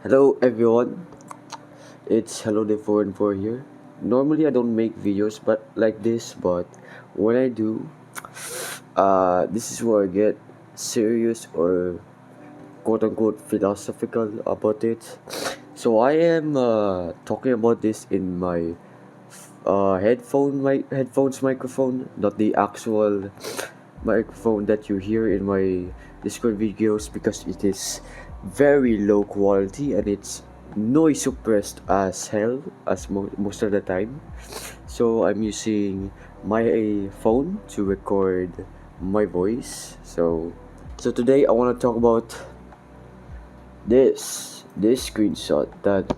Hello everyone, it's Hello the 4 and 4 here. Normally I don't make videos but like this, but when I do, this is where I get serious or quote unquote philosophical about it. So I am talking about this in my headphones microphone, not the actual microphone that you hear in my Discord videos because it is very low quality and it's noise suppressed as hell as most of the time. So I'm using my phone to record my voice. So today I want to talk about this screenshot that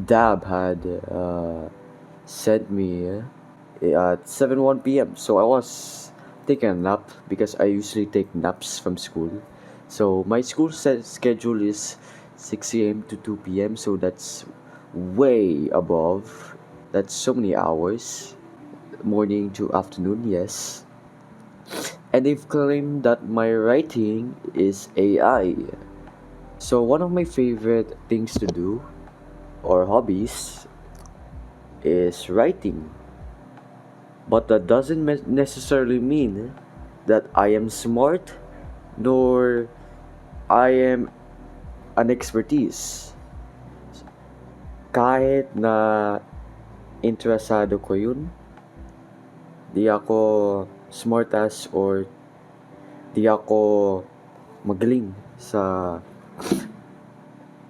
Dab had sent me at 7:01 p.m. So I was taking a nap because I usually take naps from school. So my school schedule is 6 a.m. to 2 p.m. So that's way above. That's so many hours, morning to afternoon, yes. And they've claimed that my writing is AI. So one of my favorite things to do or hobbies is writing. But that doesn't necessarily mean that I am smart nor I am an expertise. Kahit na interesado ko yun, di ako smartass or di ako magaling sa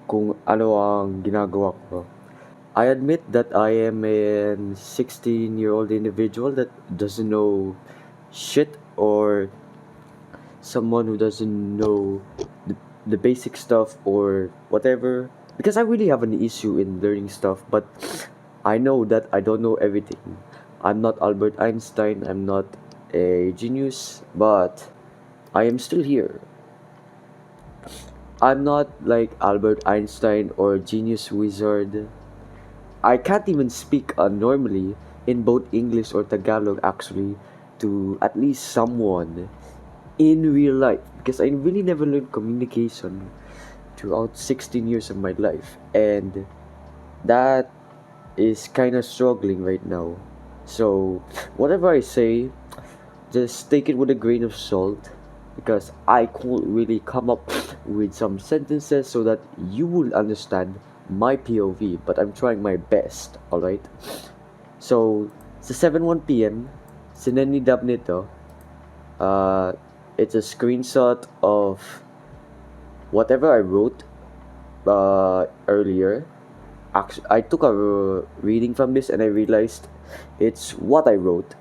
kung ano ang ginagawa ko. I admit that I am a 16-year-old individual that doesn't know shit or someone who doesn't know the basic stuff or whatever because I really have an issue in learning stuff, but I know that I don't know everything. I'm not Albert Einstein, I'm not a genius, but I am still here. I'm not like Albert Einstein or genius wizard. I can't even speak normally in both English or Tagalog actually to at least someone in real life because I really never learned communication throughout 16 years of my life, and that is kind of struggling right now. So whatever I say, just take it with a grain of salt because I can't really come up with some sentences so that you will understand my POV, but I'm trying my best, alright? So, sa 7:01 p.m., sinanidab nito, uh, it's a screenshot of whatever I wrote earlier. Actually, I took a reading from this and I realized it's what I wrote.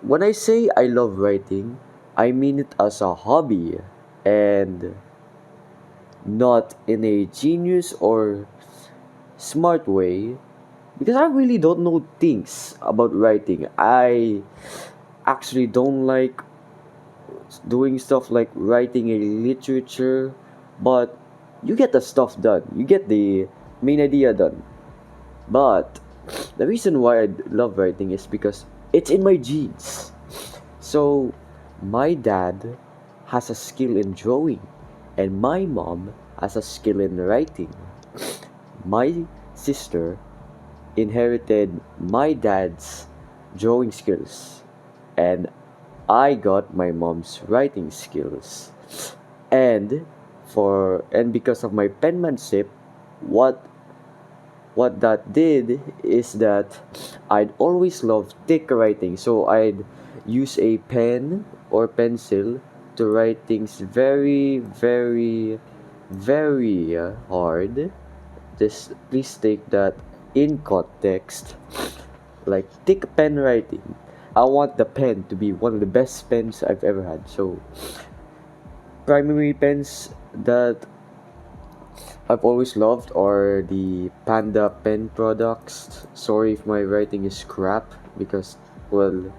When I say I love writing, I mean it as a hobby and not in a genius or smart way because I really don't know things about writing. I actually don't like doing stuff like writing a literature, but you get the stuff done. You get the main idea done. But the reason why I love writing is because it's in my genes. So my dad has a skill in drawing and my mom has a skill in writing. My sister inherited my dad's drawing skills and I got my mom's writing skills. And because of my penmanship, what that did is that I'd always loved thick writing. So I'd use a pen or pencil to write things very, very, very hard. Just please take that in context. Like thick pen writing. I want the pen to be one of the best pens I've ever had. So primary pens that I've always loved are the Panda pen products. Sorry if my writing is crap because, well,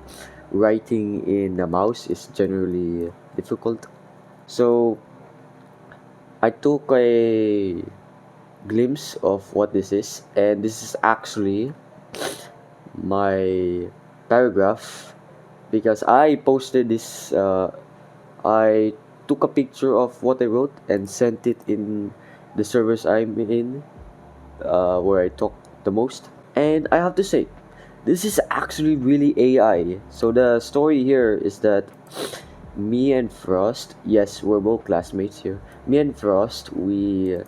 writing in a mouse is generally difficult. So I took a glimpse of what this is, and this is actually my paragraph because I posted this. I took a picture of what I wrote and sent it in the servers I'm in, where I talk the most. And I have to say, this is actually really AI. So the story here is that me and Frost, yes, we're both classmates here. Me and Frost, we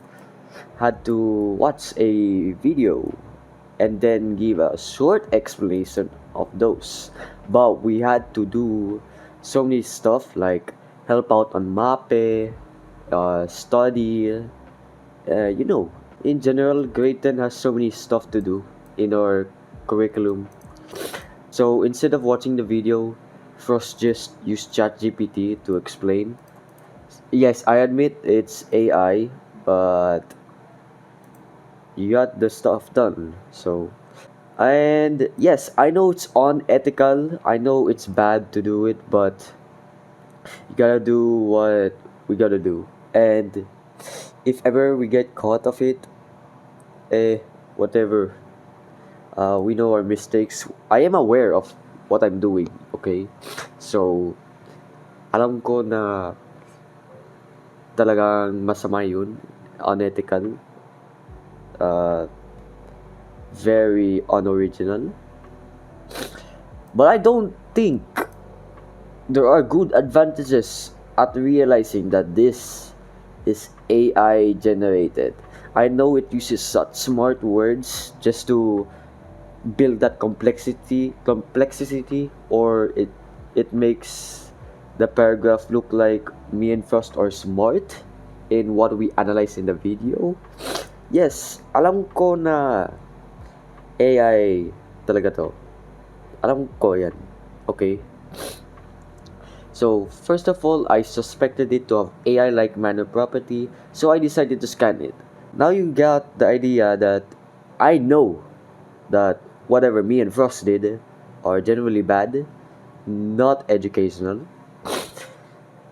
had to watch a video and then give a short explanation of those. But we had to do so many stuff like help out on MAPE, study, you know, in general, grade 10 has so many stuff to do in our curriculum. So instead of watching the video, Frost just used ChatGPT to explain. Yes, I admit it's AI, but you got the stuff done. So, and yes, I know it's unethical. I know it's bad to do it, but you gotta do what we gotta do. And if ever we get caught of it, eh, whatever. We know our mistakes. I am aware of what I'm doing, okay? So, alam ko na talagang masama yun, unethical, uh, very unoriginal. But I don't think there are good advantages at realizing that this is AI generated. I know it uses such smart words just to build that complexity, or it makes the paragraph look like me and Frost are smart in what we analyze in the video. Yes, alam ko na AI talaga to. Alam ko yan. Okay. So, first of all, I suspected it to have AI-like manner property, so I decided to scan it. Now you got the idea that I know that whatever me and Frost did are generally bad, not educational.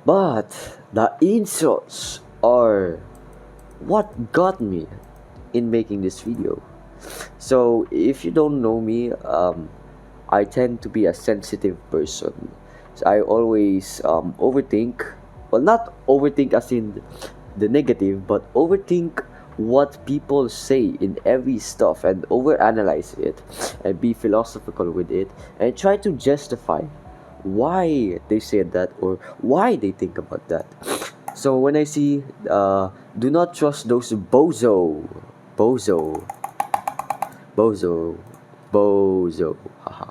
But the insults are what got me in making this video. So if you don't know me, I tend to be a sensitive person. So I always overthink. Well, not overthink as in the negative, but overthink what people say in every stuff and overanalyze it and be philosophical with it and try to justify why they said that or why they think about that. So when I see do not trust those bozo bozo bozo haha,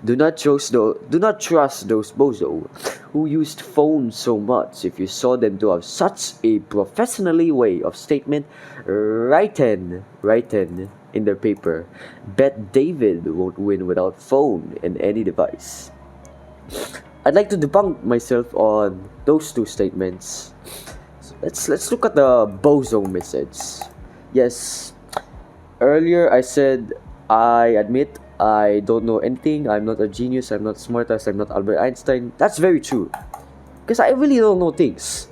do not trust those bozo who used phones so much. If you saw them to have such a professionally way of statement written in their paper, bet David won't win without phone and any device. I'd like to debunk myself on those two statements. Let's look at the bozo message. Yes, earlier I said I admit I don't know anything. I'm not a genius. I'm not smart as I'm not Albert Einstein. That's very true. Because I really don't know things.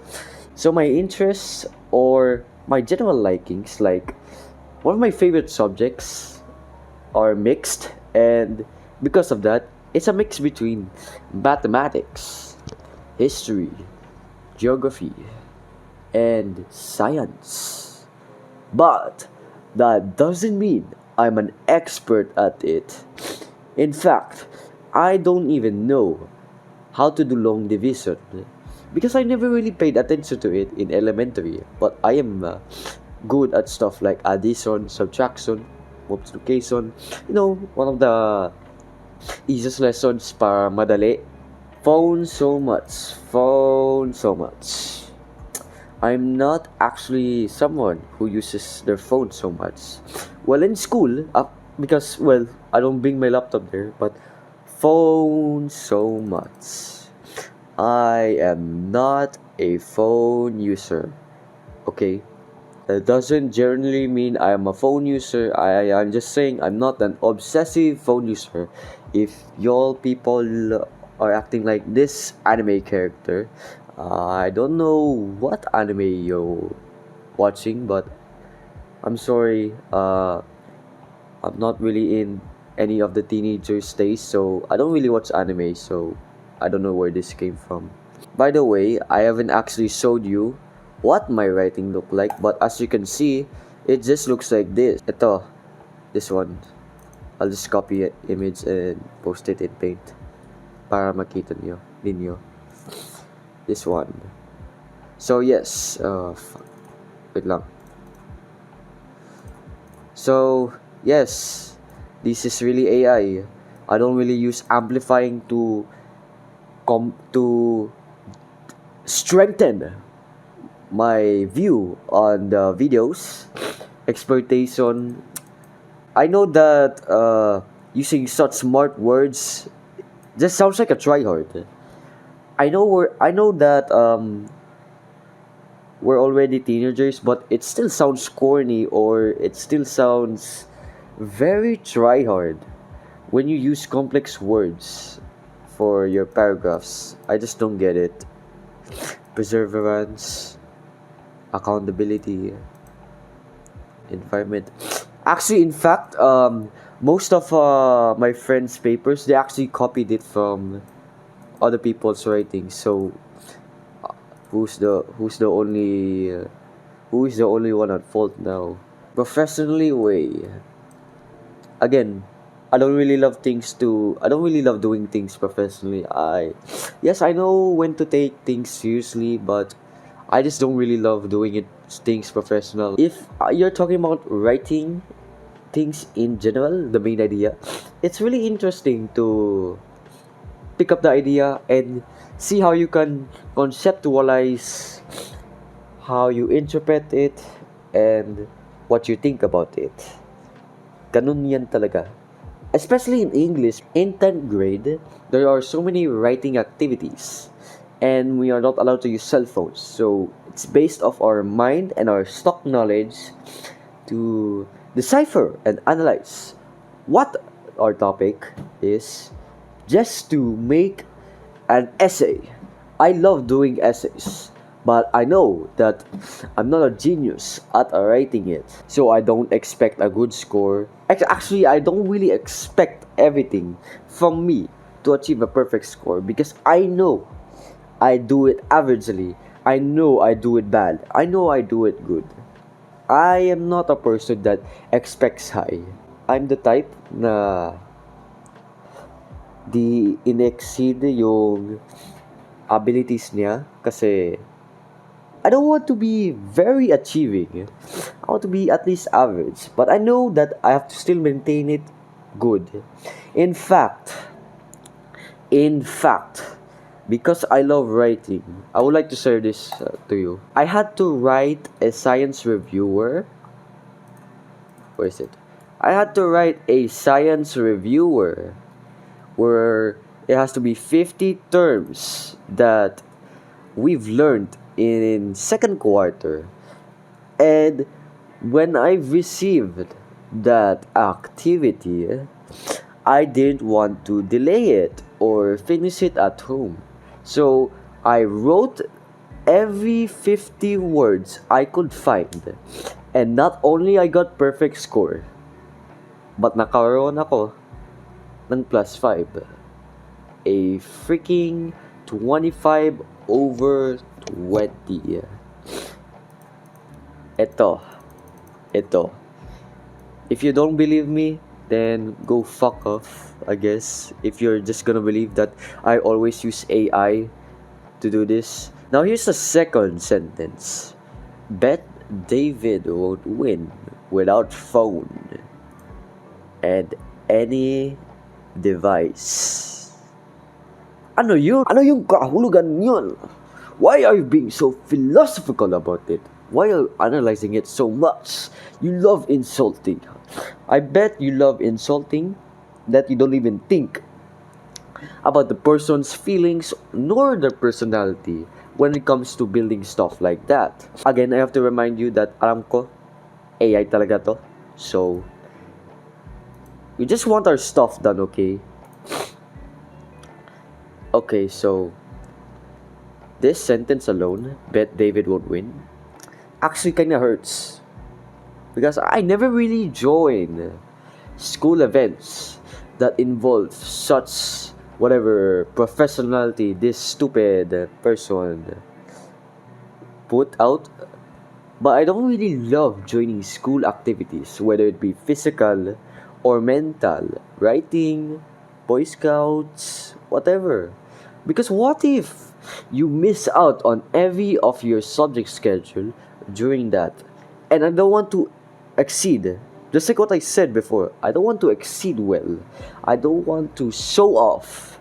So my interests or my general likings, like one of my favorite subjects, are mixed, and because of that, it's a mix between mathematics, history, geography, and science. But that doesn't mean I'm an expert at it. In fact, I don't even know how to do long division because I never really paid attention to it in elementary. But I am good at stuff like addition, subtraction, multiplication. You know, one of the easiest lessons para madali. Phone so much. I'm not actually someone who uses their phone so much. Well, in school, because, well, I don't bring my laptop there, but phone so much. I am not a phone user. Okay? That doesn't generally mean I am a phone user. I'm just saying I'm not an obsessive phone user. If y'all people are acting like this anime character, I don't know what anime you're watching, but I'm sorry. I'm not really in any of the teenagers' days, so I don't really watch anime, so I don't know where this came from. By the way, I haven't actually showed you what my writing looked like, but as you can see, It just looks like this. Ito, this one. I'll just copy it, image and post it in Paint para makita ninyo. This one. So yes, wait lang. So yes, this is really AI. I don't really use amplifying to strengthen my view on the videos. Exploitation. I know that using such smart words just sounds like a tryhard. I know that we're already teenagers, but it still sounds corny or it still sounds very tryhard when you use complex words for your paragraphs. I just don't get it. Perseverance, accountability, environment. Actually, in fact, most of my friends' papers they actually copied it from other people's writings. So who's the only who is the only one at fault now? Professionally, way. Again, I don't really love doing things professionally. Yes, I know when to take things seriously, but I just don't really love doing things professional. If you're talking about writing things in general, the main idea, it's really interesting to pick up the idea and see how you can conceptualize, how you interpret it, and what you think about it. Ganun yan talaga. Especially in English, in 10th grade, there are so many writing activities and we are not allowed to use cell phones. So it's based off our mind and our stock knowledge to decipher and analyze what our topic is just to make an essay. I love doing essays, but I know that I'm not a genius at writing it. So I don't expect a good score. Actually, I don't really expect everything from me to achieve a perfect score because I know I do it averagely. I know I do it bad. I know I do it good. I am not a person that expects high. I'm the type na di in-exceed yung abilities niya kasi I don't want to be very achieving. I want to be at least average. But I know that I have to still maintain it good. In fact, because I love writing, I would like to share this to you. I had to write a science reviewer. Where is it? I had to write a science reviewer where it has to be 50 terms that we've learned in second quarter. And when I received that activity, I didn't want to delay it or finish it at home. So I wrote every 50 words I could find. And not only I got perfect score, but nakaroon ako ng +5. A freaking 25 over 20. Ito. If you don't believe me, then go fuck off, I guess. If you're just gonna believe that I always use AI to do this. Now here's the second sentence. Bet David won't win without phone and any device. Ano yun? Ano yung kahulugan yun? Why are you being so philosophical about it? Why are you analyzing it so much? You love insulting. I bet you love insulting that you don't even think about the person's feelings nor their personality when it comes to building stuff like that. Again, I have to remind you that alam ko, AI talaga to. So, we just want our stuff done, okay? Okay, so this sentence alone, bet David won't win, actually kinda hurts. Because I never really joined school events that involve such whatever professionality this stupid person put out. But I don't really love joining school activities, whether it be physical or mental, writing, Boy Scouts, whatever. Because what if you miss out on every of your subject schedule during that? And I don't want to exceed. Just like what I said before, I don't want to exceed well. I don't want to show off.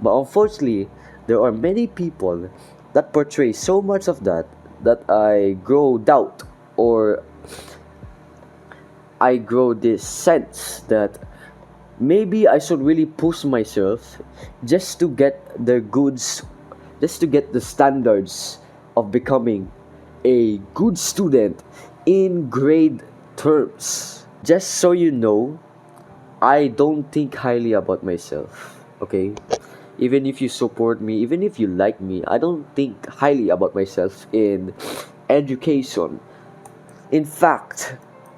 But unfortunately, there are many people that portray so much of that I grow doubt, or I grow this sense that maybe I should really push myself just to get the goods, just to get the standards of becoming a good student in grade terms. Just so you know, I don't think highly about myself, okay? Even if you support me, even if you like me, I don't think highly about myself in education. In fact,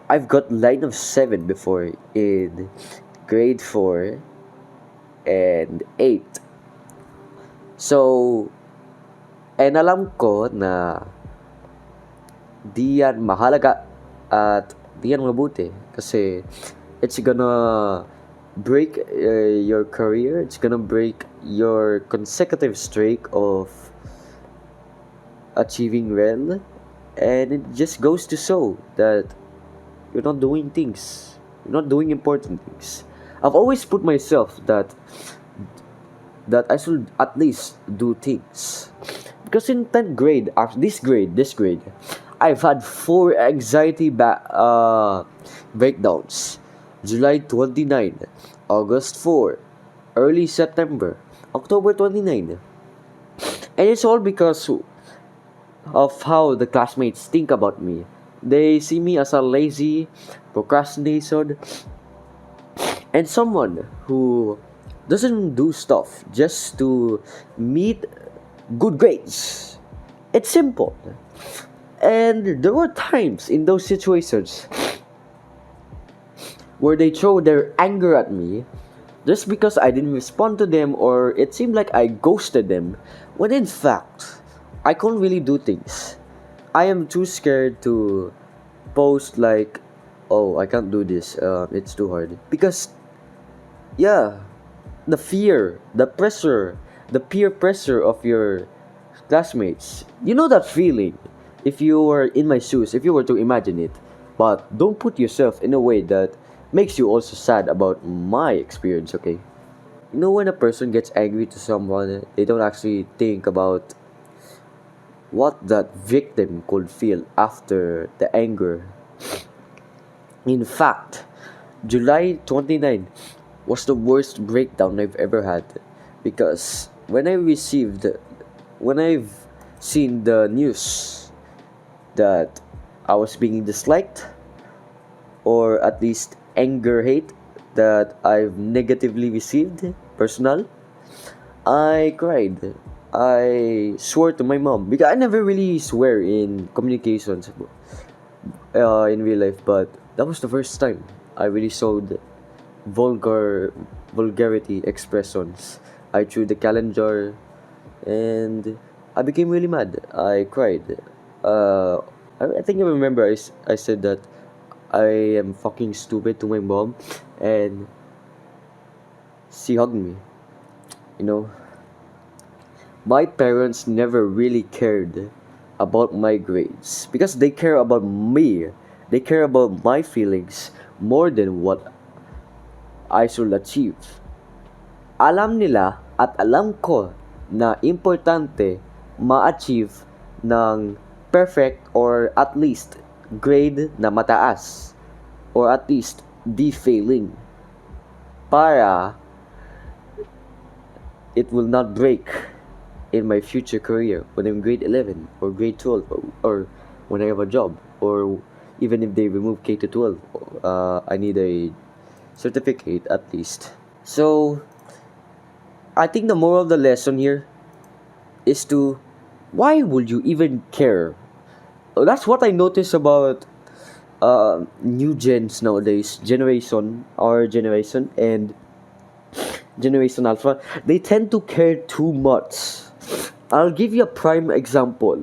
I've got line of 7 before in grade 4 and 8. So, and alam ko na di yan mahalaga at di yan mabuti kasi it's gonna break your career, it's gonna break your consecutive streak of achieving well, and it just goes to show that you're not doing things, you're not doing important things. I've always put myself that I should at least do things. Because in 10th grade, this grade, I've had 4 anxiety breakdowns. July 29, August 4, early September, October 29. And it's all because of how the classmates think about me. They see me as a lazy procrastination and someone who doesn't do stuff just to meet good grades. It's simple. And there were times in those situations where they throw their anger at me just because I didn't respond to them, or it seemed like I ghosted them, when in fact, I can't really do things. I am too scared to post like, oh, I can't do this, it's too hard. Because, yeah, the fear, the pressure, the peer pressure of your classmates. You know that feeling if you were in my shoes, if you were to imagine it. But don't put yourself in a way that makes you also sad about my experience, okay? You know, when a person gets angry to someone, they don't actually think about what that victim could feel after the anger. In fact, July 29 was the worst breakdown I've ever had, because when I've seen the news that I was being disliked, or at least anger hate that I've negatively received, personal, I cried. I swore to my mom, because I never really swear in communications in real life, but that was the first time I really showed vulgarity expressions. I threw the calendar and I became really mad. I cried. Uh, I think I remember I said that I am fucking stupid to my mom, and she hugged me. You know, my parents never really cared about my grades because they care about me. They care about my feelings more than what I should achieve. Alam nila at alam ko na importante ma-achieve ng perfect, or at least grade na mataas, or at least di failing, para it will not break in my future career when I'm grade 11 or grade 12, or when I have a job, or even if they remove K to 12, I need a certificate at least. So I think the moral of the lesson here is to, why would you even care? That's what I notice about new gens nowadays, our generation, and generation alpha. They tend to care too much. I'll give you a prime example.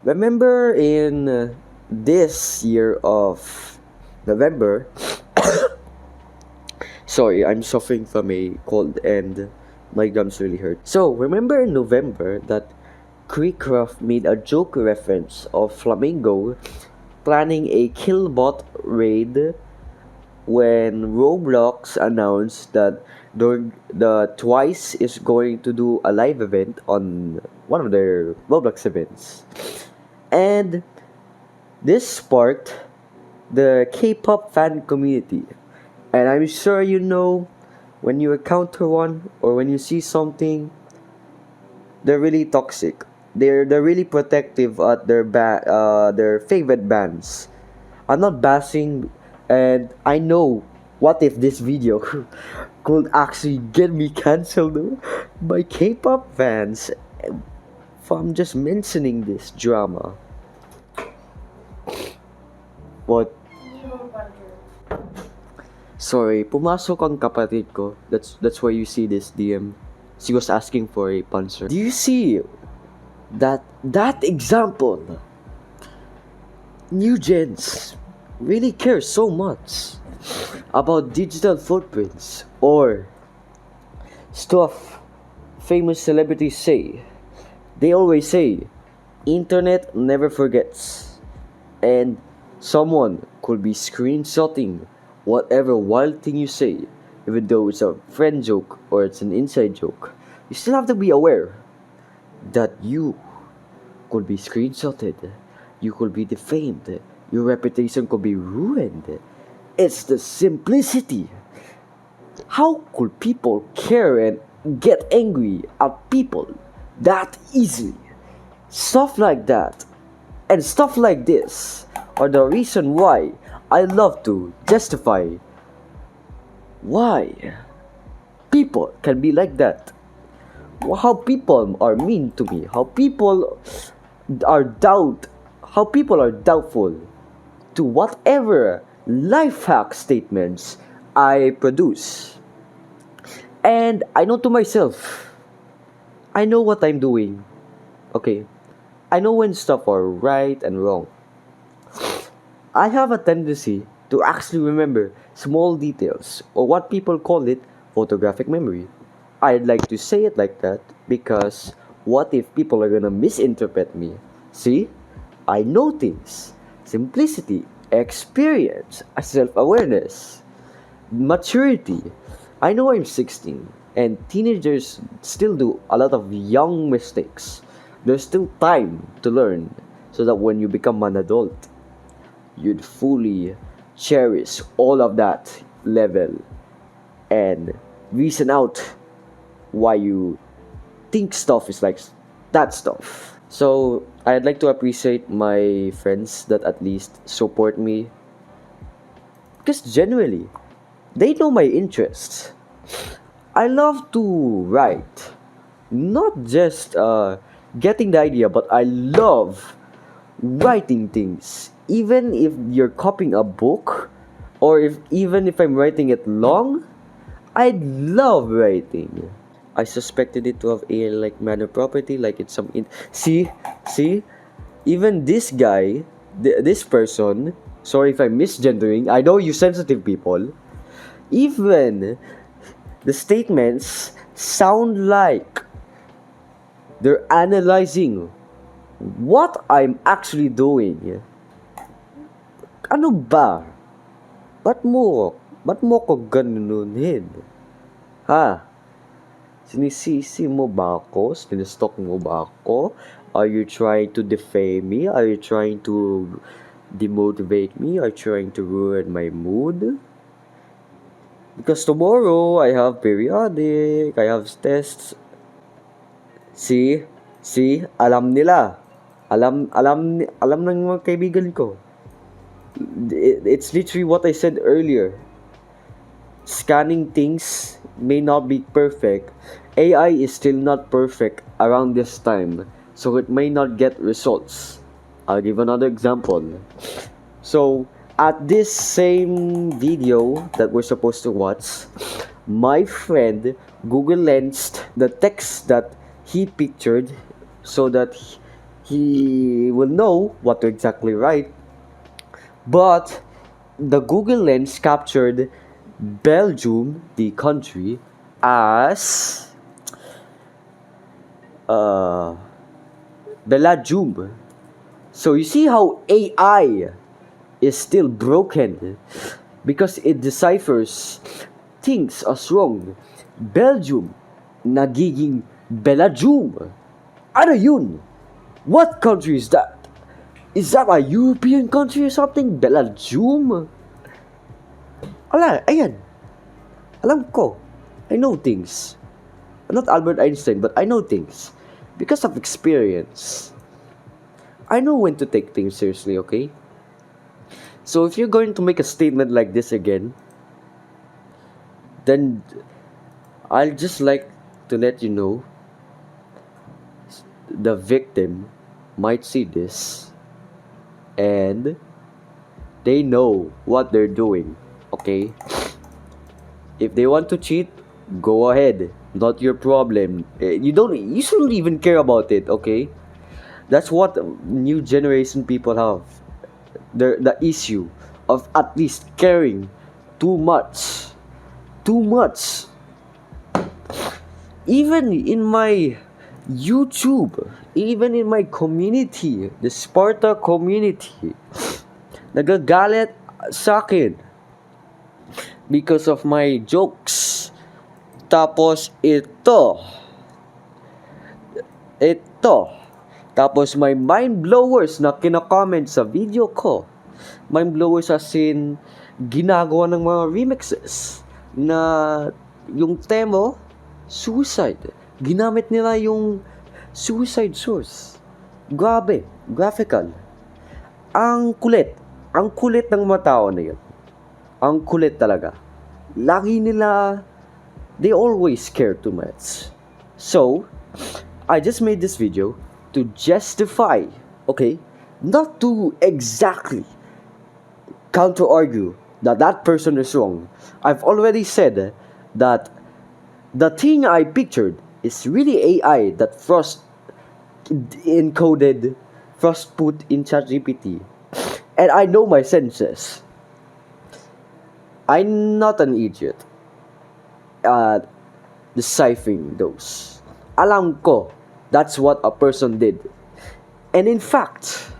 Remember in this year of November, sorry, I'm suffering from a cold and my gums really hurt. So, remember in November that Creecraft made a joke reference of Flamingo planning a Killbot raid when Roblox announced that the Twice is going to do a live event on one of their Roblox events. And this sparked the K-pop fan community. And I'm sure you know when you encounter one or when you see something, they're really toxic. They're really protective at their favorite bands. I'm not bashing, and I know what if this video could actually get me cancelled by K-pop fans from just mentioning this drama. What? Sorry, pumasok ang kapatid ko. That's why you see this DM. She was asking for a sponsor. Do you see that example? New gens really care so much about digital footprints or stuff famous celebrities say. They always say, internet never forgets. And someone could be screenshotting whatever wild thing you say, even though it's a friend joke or it's an inside joke. You still have to be aware that you could be screenshotted, you could be defamed, your reputation could be ruined. It's the simplicity. How could people care and get angry at people that easily? Stuff like that and stuff like this are the reason why I love to justify why people can be like that. How people are mean to me, how people are doubtful to whatever life hack statements I produce. And I know to myself, I know what I'm doing. Okay, I know when stuff are right and wrong. I have a tendency to actually remember small details, or what people call it, photographic memory. I'd like to say it like that because what if people are gonna misinterpret me? See? I know things. Simplicity, experience, self-awareness, maturity. I know I'm 16 and teenagers still do a lot of young mistakes. There's still time to learn so that when you become an adult, you'd fully cherish all of that level and reason out why you think stuff is like that stuff. So I'd like to appreciate my friends that at least support me because genuinely they know my interests. I love to write, not just getting the idea, but I love writing things. Even if you're copying a book, or even if I'm writing it long, I love writing. I suspected it to have a like manor property, like it's some see, even this guy, this person. Sorry if I'm misgendering. I know you sensitive people. Even the statements sound like they're analyzing what I'm actually doing. Ano ba? Ba't mo ko ganunin? Ha? Sinisisi mo ba ako? Sinistalk mo ba ako? Are you trying to defame me? Are you trying to demotivate me? Are you trying to ruin my mood? Because tomorrow, I have periodic, I have tests. See, alam nila. Alam ng mga kaibigan ko. It's literally what I said earlier. Scanning things may not be perfect. AI is still not perfect around this time, so it may not get results. I'll give another example. So, at this same video that we're supposed to watch, my friend Google Lensed the text that he pictured so that he will know what to exactly write. But the Google Lens captured Belgium, the country, as uh, Belgium. So you see how AI is still broken because it deciphers things as wrong. Belgium, nagiging Belgium. Ano yun? What country is that? Is that a European country or something? Belgium? Ayan. Alam ko. I know things. I'm not Albert Einstein, but I know things. Because of experience. I know when to take things seriously, okay? So if you're going to make a statement like this again, then I'll just like to let you know the victim might see this and they know what they're doing, okay? If they want to cheat, go ahead. Not your problem. You shouldn't even care about it, okay? That's what new generation people have. The issue of at least caring too much. Too much. Even in my YouTube, even in my community, the Sparta community, nagagalit sa akin because of my jokes. Tapos ito. Tapos may mind blowers na kina-comment sa video ko. Mind blowers as in ginagawa ng mga remixes na yung tema suicide. Ginamit nila yung suicide source. Grabe, graphical. Ang kulit. Ang kulit ng mga tao na yun. Ang kulit talaga. Lagi nila, they always care too much. So, I just made this video to justify, okay? Not to exactly counter-argue that that person is wrong. I've already said that the thing I pictured is really AI that Frost encoded, Frost put in ChatGPT. And I know my senses. I'm not an idiot at deciphering those. Alam ko, that's what a person did. And in fact,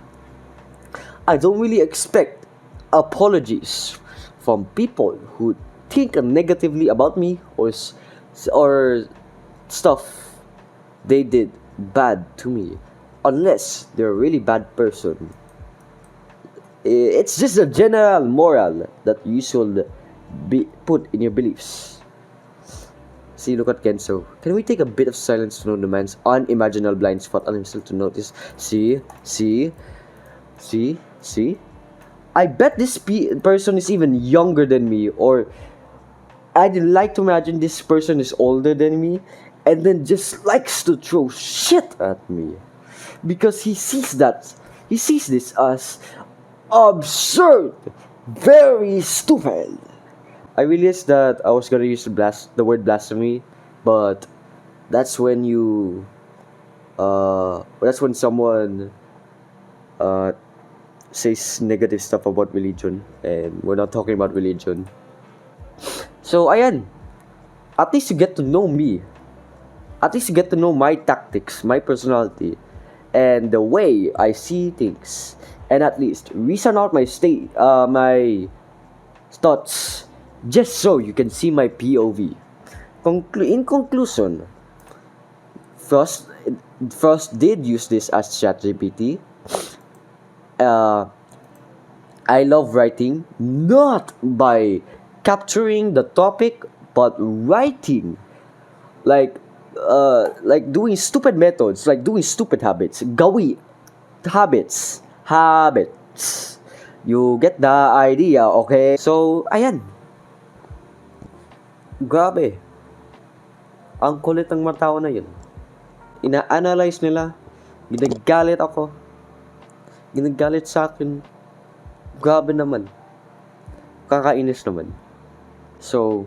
I don't really expect apologies from people who think negatively about me or stuff they did bad to me, unless they're a really bad person. It's just a general moral that you should be put in your beliefs. See, look at Kenzo. Can we take a bit of silence to know the man's unimaginable blind spot on himself to notice? See? I bet this person is even younger than me, or I'd like to imagine this person is older than me and then just likes to throw shit at me because he sees this as absurd, very stupid. I realized that I was gonna use the word blasphemy, but that's when someone says negative stuff about religion, and we're not talking about religion. So ayan, at least you get to know me. At least you get to know my tactics, my personality, and the way I see things, and at least reason out my thoughts, just so you can see my POV. In conclusion, Frost did use this as ChatGPT. I love writing, not by capturing the topic, but writing, like doing stupid methods, like doing stupid habits. Habits. You get the idea, okay? So, ayan. Grabe. Ang kulit ng mga tao na yun. Ina-analyze nila. Ginagalit ako. Ginagalit sa akin. Grabe naman. Kakainis naman. So,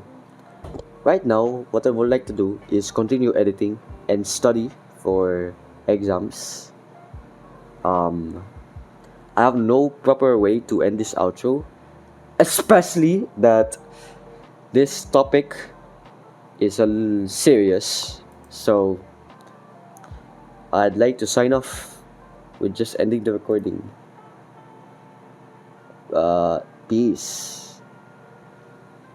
right now, what I would like to do is continue editing and study for exams. Um, I have no proper way to end this outro, especially that this topic is a little serious. So I'd like to sign off with just ending the recording. Peace.